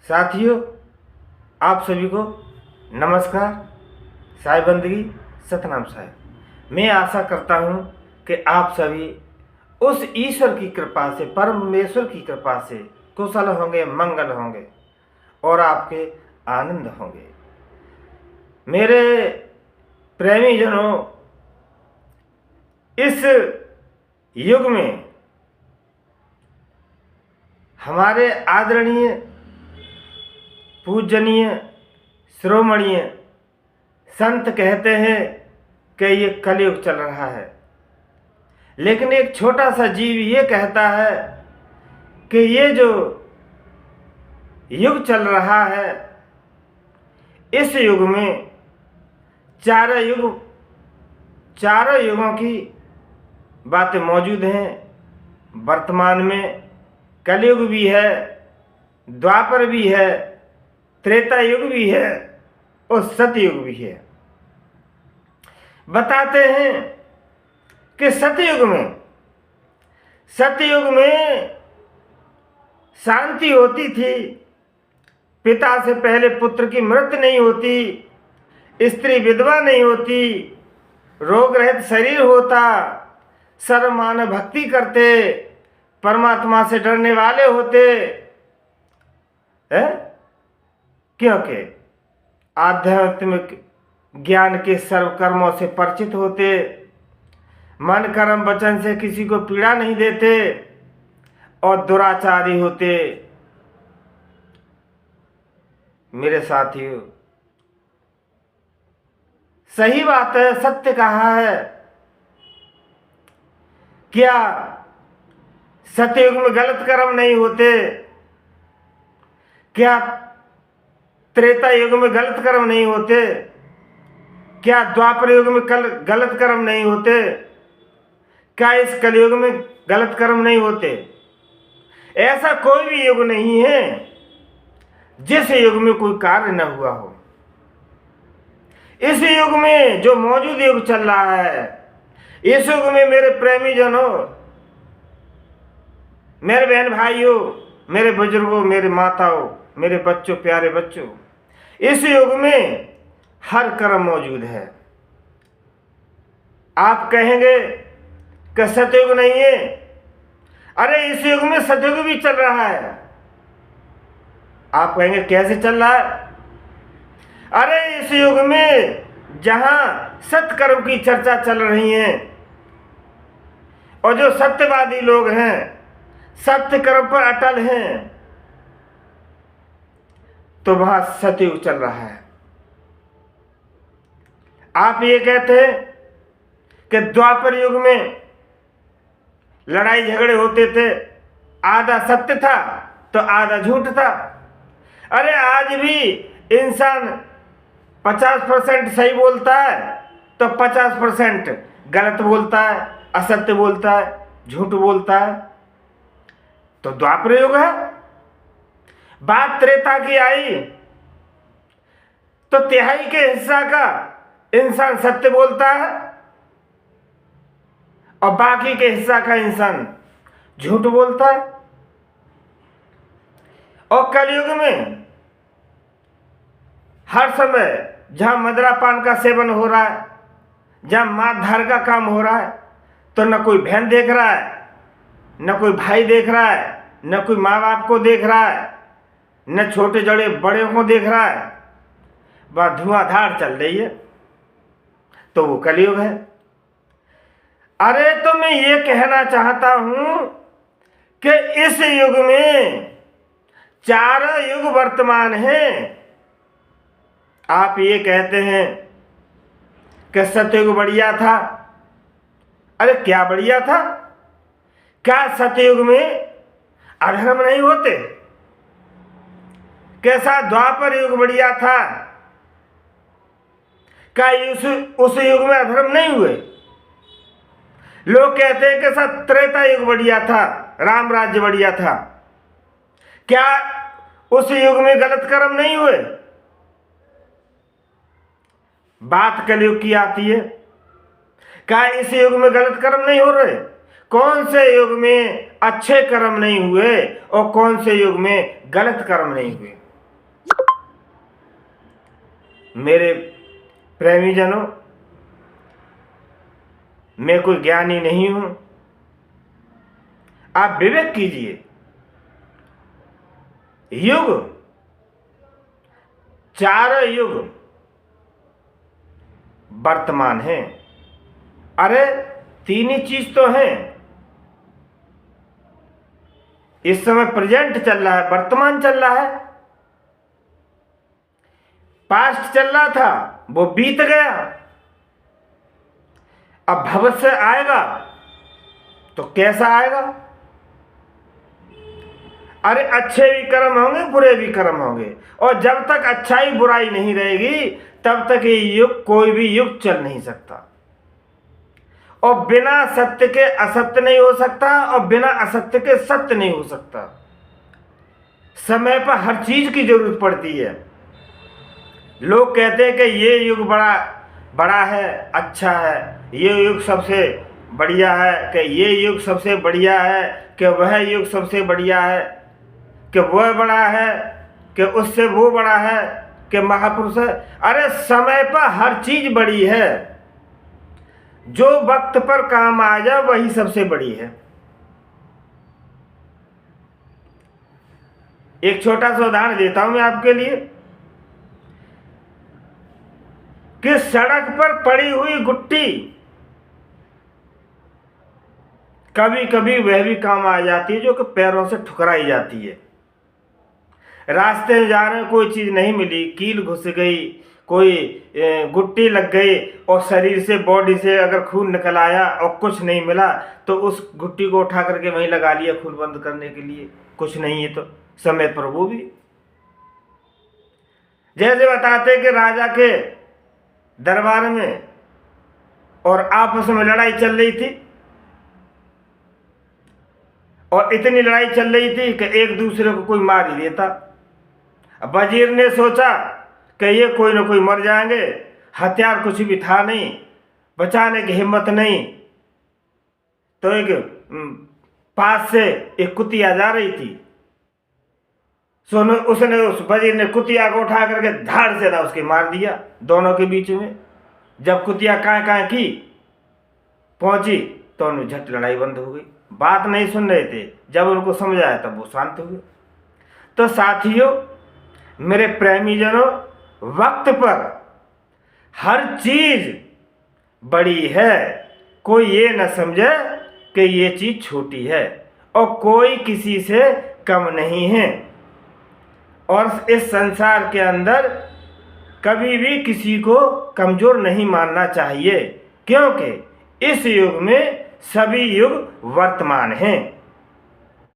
साथियों, आप सभी को नमस्कार। साई बंदगी सतनाम साहिब। मैं आशा करता हूँ कि आप सभी उस ईश्वर की कृपा से, परमेश्वर की कृपा से कुशल होंगे, मंगल होंगे और आपके आनंद होंगे। मेरे प्रेमी जनों, इस युग में हमारे आदरणीय, पूजनीय, श्रोमणीय संत कहते हैं कि ये कलयुग चल रहा है। लेकिन एक छोटा सा जीव ये कहता है कि ये जो युग चल रहा है, इस युग में चारों युगों की बातें मौजूद हैं। वर्तमान में कलयुग भी है, द्वापर भी है, त्रेता युग भी है और सतयुग भी है। बताते हैं कि सतयुग में शांति होती थी, पिता से पहले पुत्र की मृत्यु नहीं होती, स्त्री विधवा नहीं होती, रोग रहित शरीर होता, सर्व मानव भक्ति करते, परमात्मा से डरने वाले होते हैं, क्योंकि आध्यात्मिक ज्ञान के सर्व कर्मों से परिचित होते, मन कर्म वचन से किसी को पीड़ा नहीं देते और दुराचारी होते। मेरे साथियों, सही बात है, सत्य कहा है। क्या सतयुग में गलत कर्म नहीं होते? क्या त्रेता युग में गलत कर्म नहीं होते? क्या द्वापर युग में गलत कर्म नहीं होते? क्या इस कलयुग में गलत कर्म नहीं होते? ऐसा कोई भी युग नहीं है जिस युग में कोई कार्य न हुआ हो। इस युग में जो मौजूद युग चल रहा है, इस युग में मेरे प्रेमी जनों, मेरे बहन भाइयों, मेरे बुजुर्गों, मेरे माताओं, मेरे बच्चों, प्यारे बच्चों, इस युग में हर कर्म मौजूद है। आप कहेंगे कि सतयुग नहीं है। अरे इस युग में सतयुग भी चल रहा है। आप कहेंगे कैसे चल रहा है? अरे इस युग में जहां सत्कर्म की चर्चा चल रही है और जो सत्यवादी लोग हैं, सत्य कर्म पर अटल हैं, तो वहां सतयुग चल रहा है। आप ये कहते हैं कि द्वापर युग में लड़ाई झगड़े होते थे, आधा सत्य था तो आधा झूठ था। अरे आज भी इंसान 50% सही बोलता है तो 50% गलत बोलता है, असत्य बोलता है, झूठ बोलता है। तो द्वापर युग है। बात त्रेता की आई तो तिहाई के हिस्सा का इंसान सत्य बोलता है और बाकी के हिस्सा का इंसान झूठ बोलता है। और कलयुग में हर समय जहां मदिरा पान का सेवन हो रहा है, जहां मारधार का काम हो रहा है, तो न कोई बहन देख रहा है, न कोई भाई देख रहा है, न कोई माँ बाप को देख रहा है, न छोटे जड़े बड़े को देख रहा है। वह धुआंधार चल रही है, तो वो कलयुग है। अरे तो मैं ये कहना चाहता हूं कि इस युग में चारों युग वर्तमान हैं। आप ये कहते हैं कि सतयुग बढ़िया था। अरे क्या बढ़िया था? क्या सतयुग में अधर्म नहीं होते? कैसा द्वापर युग बढ़िया था? क्या उस युग में अधर्म नहीं हुए? लोग कहते हैं कि सब त्रेता युग बढ़िया था, राम राज्य बढ़िया था। क्या उस युग में गलत कर्म नहीं हुए? बात कलयुग की आती है। क्या इस युग में गलत कर्म नहीं हो रहे? कौन से युग में अच्छे कर्म नहीं हुए और कौन से युग में गलत कर्म नहीं हुए? मेरे प्रेमी जनों, मैं कोई ज्ञानी नहीं हूं। आप विवेक कीजिए। युग, चारों युग वर्तमान है। अरे तीन ही चीज तो हैं। इस समय प्रेजेंट चल रहा है, वर्तमान चल रहा है। पास्ट चल रहा था, वो बीत गया। अब भविष्य आएगा तो कैसा आएगा? अरे अच्छे भी कर्म होंगे, बुरे भी कर्म होंगे, और जब तक अच्छाई बुराई नहीं रहेगी तब तक ये युग, कोई भी युग चल नहीं सकता। और बिना सत्य के असत्य नहीं हो सकता, और बिना असत्य के सत्य नहीं हो सकता। समय पर हर चीज की जरूरत पड़ती है। लोग कहते हैं कि ये युग बड़ा है, अच्छा है, ये युग सबसे बढ़िया है, कि ये युग सबसे बढ़िया है, कि वह युग सबसे बढ़िया है, कि वह बड़ा है, कि उससे वो बड़ा है, कि महापुरुष है। अरे समय पर हर चीज बड़ी है। जो वक्त पर काम आ जाए वही सबसे बड़ी है। एक छोटा सा उदाहरण देता हूं मैं आपके लिए कि सड़क पर पड़ी हुई गुट्टी कभी कभी वह भी काम आ जाती है जो कि पैरों से ठुकराई जाती है। रास्ते में जा रहे हैं, कोई चीज नहीं मिली, कील घुस गई, कोई गुट्टी लग गई, और शरीर से, बॉडी से अगर खून निकल आया और कुछ नहीं मिला तो उस गुट्टी को उठा करके वहीं लगा लिया खून बंद करने के लिए। कुछ नहीं है तो समय पर वो भी। जैसे बताते कि राजा के दरबार में और आपस में लड़ाई चल रही थी, और इतनी लड़ाई चल रही थी कि एक दूसरे को कोई मार ही देता। अब वजीर ने सोचा कि ये कोई ना कोई मर जाएंगे, हथियार कुछ भी था नहीं, बचाने की हिम्मत नहीं। तो एक पास से एक कुतिया जा रही थी, उसने, उस वजीर ने कुतिया को उठा करके धाड़ से ना उसके मार दिया दोनों के बीच में। जब कुतिया कां की पहुंची तो उन्हें झट लड़ाई बंद हो गई। बात नहीं सुन रहे थे, जब उनको समझ आया तब वो शांत हो गए। तो साथियों, मेरे प्रेमी जनों, वक्त पर हर चीज बड़ी है। कोई ये न समझे कि ये चीज छोटी है, और कोई किसी से कम नहीं है। और इस संसार के अंदर कभी भी किसी को कमजोर नहीं मानना चाहिए, क्योंकि इस युग में सभी युग वर्तमान हैं।